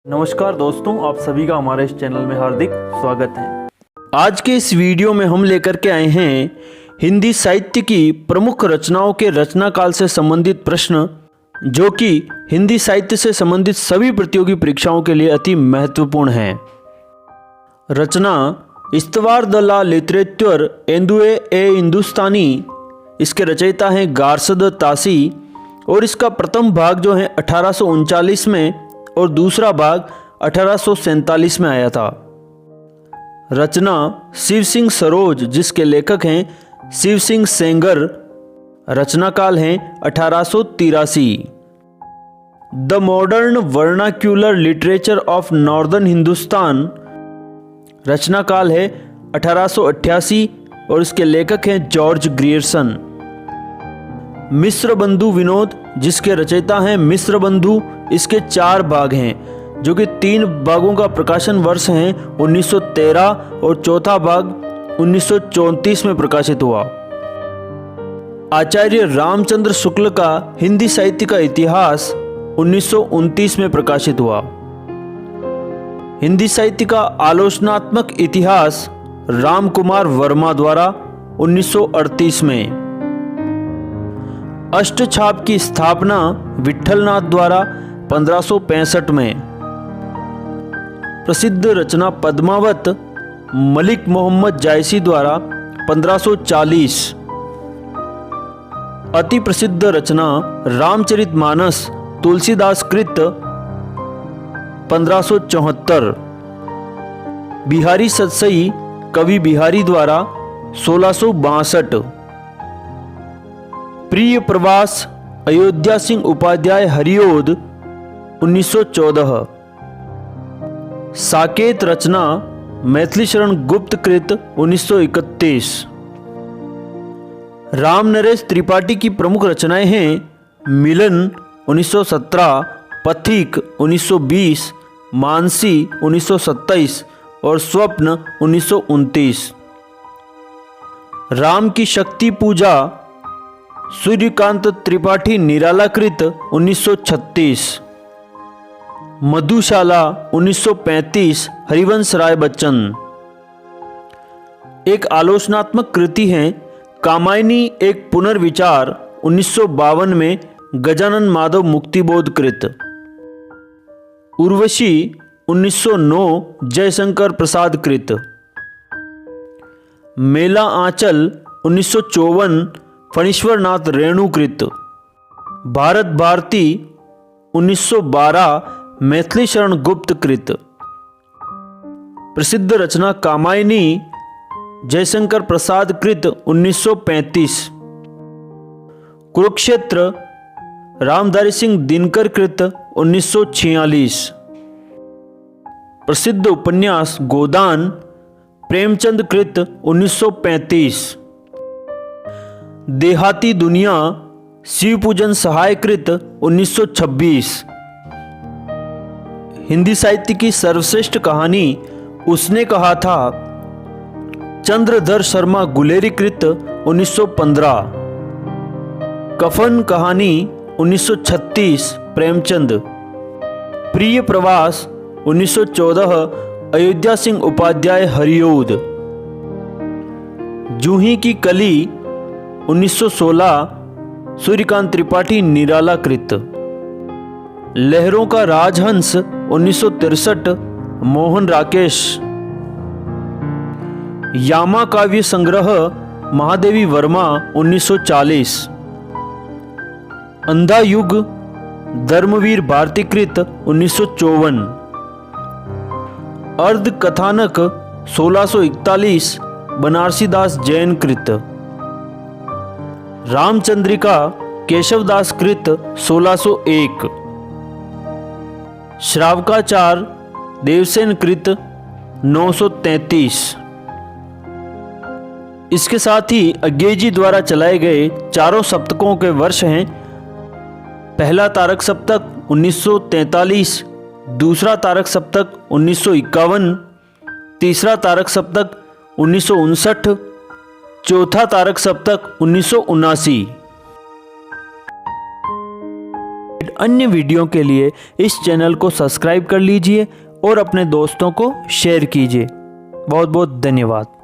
नमस्कार दोस्तों, आप सभी का हमारे इस चैनल में हार्दिक स्वागत है। आज के इस वीडियो में हम लेकर के आए हैं हिंदी साहित्य की प्रमुख रचनाओं के रचना काल से संबंधित प्रश्न, जो कि हिंदी साहित्य से संबंधित सभी प्रतियोगी परीक्षाओं के लिए अति महत्वपूर्ण हैं। रचना इस्तवार द ला लिटरेचर एंदुए ए हिंदुस्तानी, इसके रचयिता हैं गारसद तासी और इसका प्रथम भाग जो है 1839 में और दूसरा भाग 1847 में आया था। रचना शिव सिंह सरोज, जिसके लेखक हैं शिव सिंह सेंगर। रचना काल है 1883। The modern vernacular literature of northern Hindustan, रचना काल है 1888 और इसके लेखक हैं जॉर्ज ग्रियर्सन। मिस्र बंधु विनोद, जिसके रचयिता हैं मिस्र बंधु, इसके 4 भाग हैं, जो कि 3 भागों का प्रकाशन वर्ष हैं 1913 और चौथा भाग 1934 में प्रकाशित हुआ। आचार्य रामचंद्र शुक्ल का हिंदी साहित्य का इतिहास 1929 में प्रकाशित हुआ। हिंदी साहित्य का आलोचनात्मक इतिहास राम कुमार वर्मा द्वारा 1938 में। अष्टछाप की स्थापना विट्ठलनाथ द्वारा 1565 में। प्रसिद्ध रचना पद्मावत मलिक मोहम्मद जायसी द्वारा 1540। अति प्रसिद्ध रचना रामचरितमानस तुलसीदास कृत 1574। बिहारी सतसई कवि बिहारी द्वारा 1662। प्रिय प्रवास अयोध्या सिंह उपाध्याय हरिओद 1914। साकेत रचना मैथिली शरण गुप्त कृत 1931। राम नरेश त्रिपाठी की प्रमुख रचनाएं हैं मिलन 1917, पथिक 1920, मानसी 1927 और स्वप्न 1929। राम की शक्ति पूजा सूर्यकांत त्रिपाठी निराला कृत 1936। मधुशाला 1935 हरिवंश राय बच्चन। एक आलोचनात्मक कृति है कामायनी एक पुनर्विचार 1952 में गजानन माधव मुक्तिबोध कृत। उर्वशी 1909 जयशंकर प्रसाद कृत। मेला आंचल 1954 फणीश्वरनाथ रेणुकृत। भारत भारती 1912 मैथिली शरण गुप्त कृत। प्रसिद्ध रचना कामायनी जयशंकर प्रसाद कृत 1935। कुरुक्षेत्र रामधारी सिंह दिनकर कृत 1946। प्रसिद्ध उपन्यास गोदान प्रेमचंद कृत 1935। देहाती दुनिया शिवपूजन सहाय कृत 1926। हिंदी साहित्य की सर्वश्रेष्ठ कहानी उसने कहा था चंद्रधर शर्मा गुलेरी कृत 1915। कफन कहानी 1936 प्रेमचंद। प्रिय प्रवास 1914 अयोध्या सिंह उपाध्याय हरिओद। जूही की कली 1916 सूर्यकांत त्रिपाठी निराला कृत। लहरों का राजहंस 1963 मोहन राकेश। यामा काव्य संग्रह महादेवी वर्मा 1940। अंधा युग धर्मवीर भारती कृत 1954। अर्ध कथानक 1641 बनारसी दास जैन कृत। रामचंद्रिका केशवदास कृत 1601। श्रावकाचार देवसेन कृत 933। इसके साथ ही अज्ञेयजी द्वारा चलाए गए चारों सप्तकों के वर्ष हैं। पहला तारक सप्तक 1943, दूसरा तारक सप्तक 1951, तीसरा तारक सप्तक 1959, चौथा तारक सप्तक 1979। अन्य वीडियो के लिए इस चैनल को सब्सक्राइब कर लीजिए और अपने दोस्तों को शेयर कीजिए। बहुत बहुत धन्यवाद।